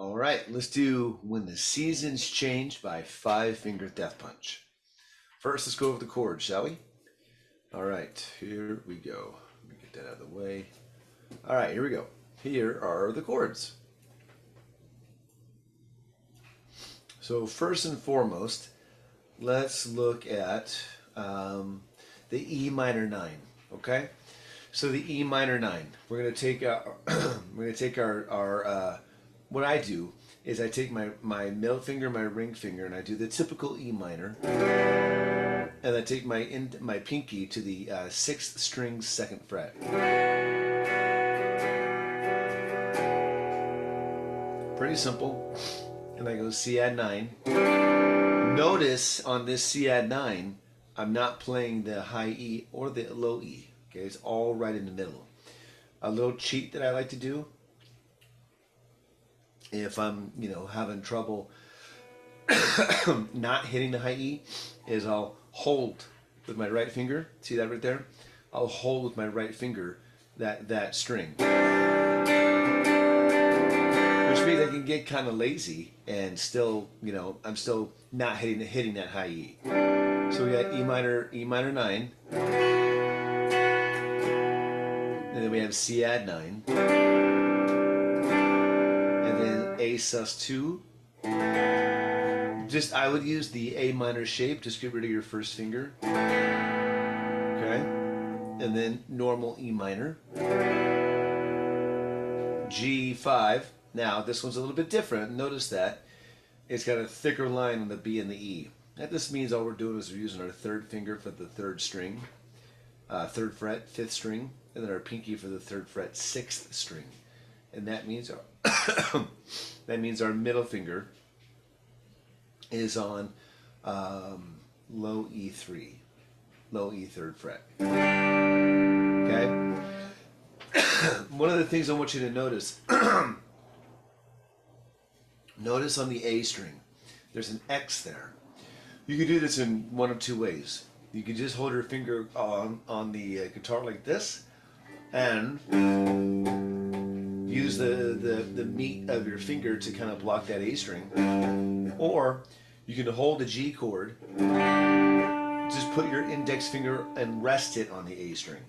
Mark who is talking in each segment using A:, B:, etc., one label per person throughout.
A: All right, let's do When the Seasons Change by Five Finger Death Punch. First, let's go over the chords, shall we? All right, here we go. Let me get that out of the way. All right, here we go. Here are the chords. So first and foremost, let's look at the E minor 9. Okay, so the E minor 9. We're gonna take our what I do is I take my middle finger, my ring finger, and I do the typical E minor, and I take my pinky to the sixth string, second fret. Pretty simple. And I go C add 9. Notice on this C add 9, I'm not playing the high E or the low E. Okay, it's all right in the middle. A little cheat that I like to do, if I'm, having trouble not hitting the high E, is I'll hold with my right finger. See that right there? I'll hold with my right finger that string. Which means I can get kind of lazy and still, I'm still not hitting that high E. So we got E minor 9. And then we have C add 9. And then A sus 2. I would use the A minor shape. Just get rid of your first finger. Okay. And then normal E minor. G5. Now, this one's a little bit different. Notice that it's got a thicker line on the B and the E. That just means all we're doing is we're using our third finger for the third string, third fret, fifth string, and then our pinky for the third fret, sixth string. And that means our our middle finger is on low E3, low E third fret. Okay? One of the things I want you to notice, notice on the A string, there's an X there. You can do this in one of two ways. You can just hold your finger on the guitar like this, and use the meat of your finger to kind of block that A string. Or you can hold the G chord, just put your index finger and rest it on the A string.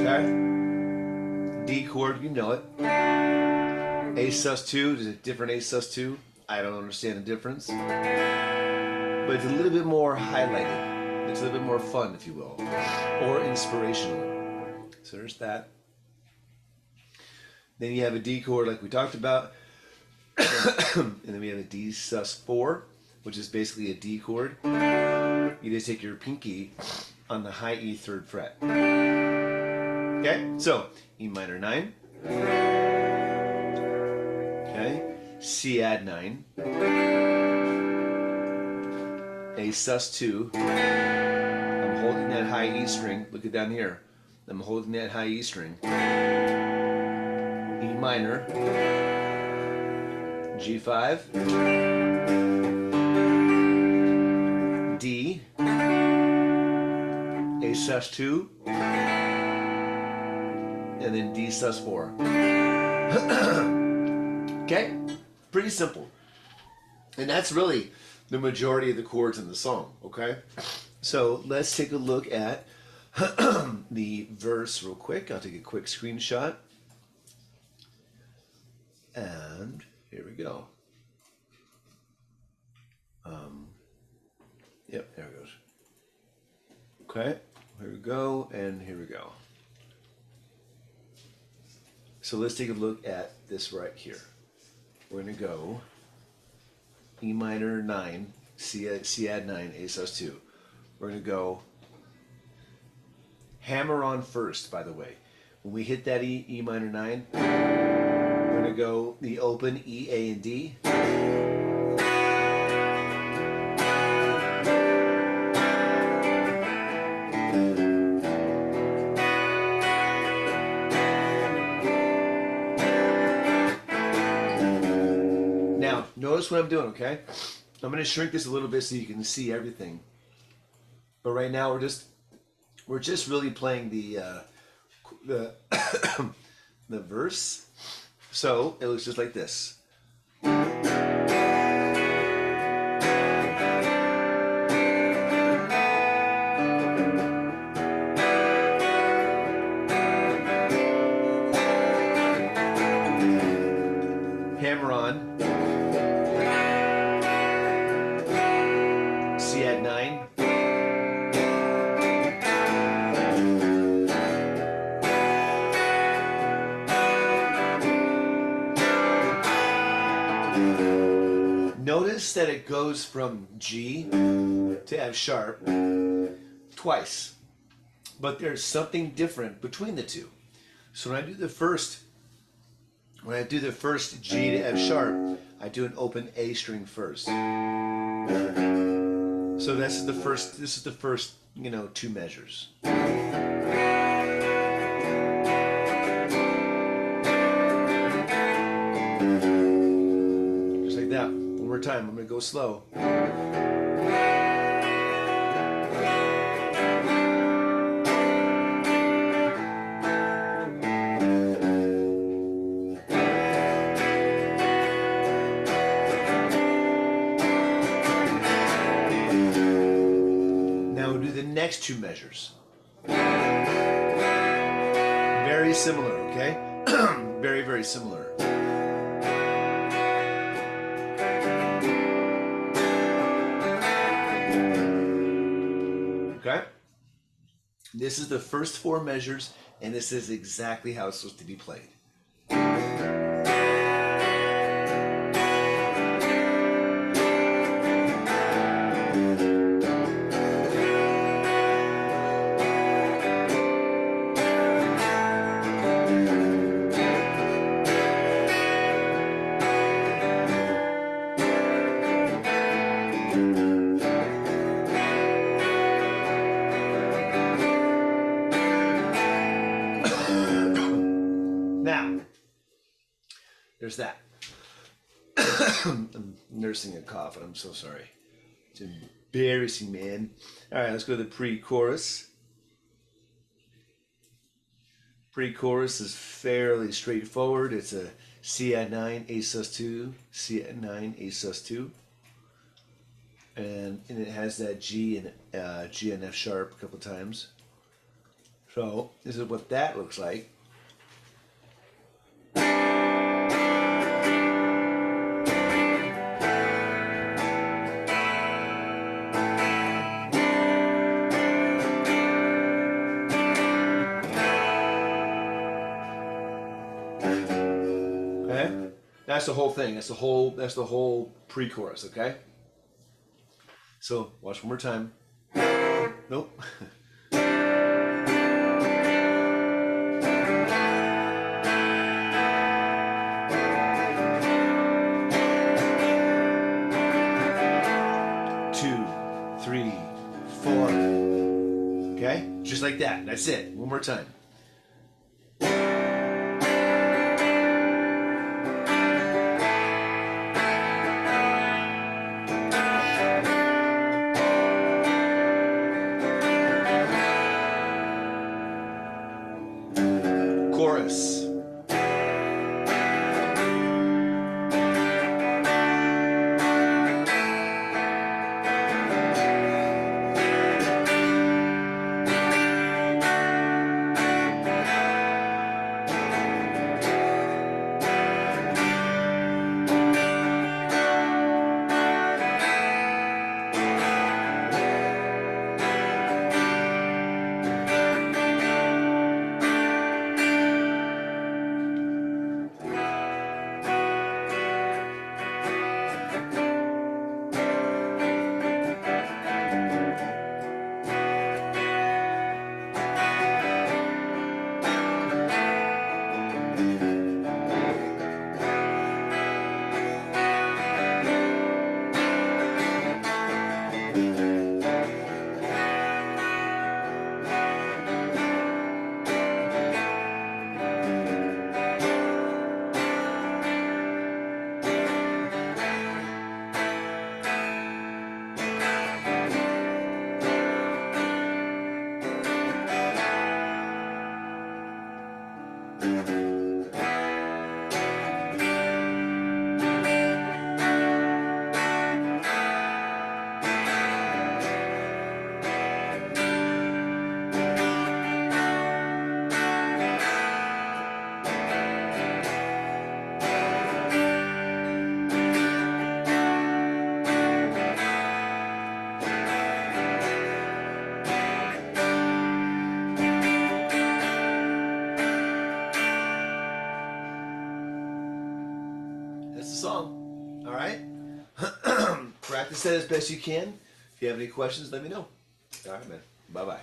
A: Okay? D chord, you know it. A sus 2, there's a different A sus 2. I don't understand the difference. But it's a little bit more highlighted. It's a little bit more fun, if you will. Or inspirational. So there's that. Then you have a D chord like we talked about. And then we have a D sus 4, which is basically a D chord. You just take your pinky on the high E third fret. Okay, so E minor 9. Okay, C add 9. A sus 2. I'm holding that high E string. Look at down here. I'm holding that high E string. E minor. G5. D. A sus 2. And then D sus 4. Okay? Pretty simple. And that's really the majority of the chords in the song, okay? So let's take a look at the verse real quick. I'll take a quick screenshot. And here we go. Yep, there it goes. Okay, here we go, and here we go. So let's take a look at this right here. We're going to go E minor 9, C add 9, A sus 2. We're going to go hammer on first, by the way. When we hit that E minor 9, we're going to go the open E, A, and D. Now, notice what I'm doing, okay? I'm going to shrink this a little bit so you can see everything. But right now we're just really playing the the verse. So it looks just like this. Hammer on. C add 9. Notice that it goes from G to F sharp twice, but there's something different between the two. So when I do the first G to F sharp, I do an open A string first. So this is the first, you know, two measures. Just like that. One more time. I'm going to go slow. Next two measures. Very similar, okay? Very, very similar. Okay? This is the first four measures, and this is exactly how it's supposed to be played. Now, there's that. I'm nursing a cough, and I'm so sorry. It's embarrassing, man. All right, let's go to the pre-chorus. Pre-chorus is fairly straightforward. It's a C add 9, A sus2, C add 9, A sus2. And it has that G and F sharp a couple times. So this is what that looks like. Okay? That's the whole thing. That's the whole pre-chorus, okay? So watch one more time. Nope. Two, three, four. Okay? Just like that. That's it. One more time. Chorus. that's the song. All right? Practice that as best you can. If you have any questions, let me know. All right, man. Bye-bye.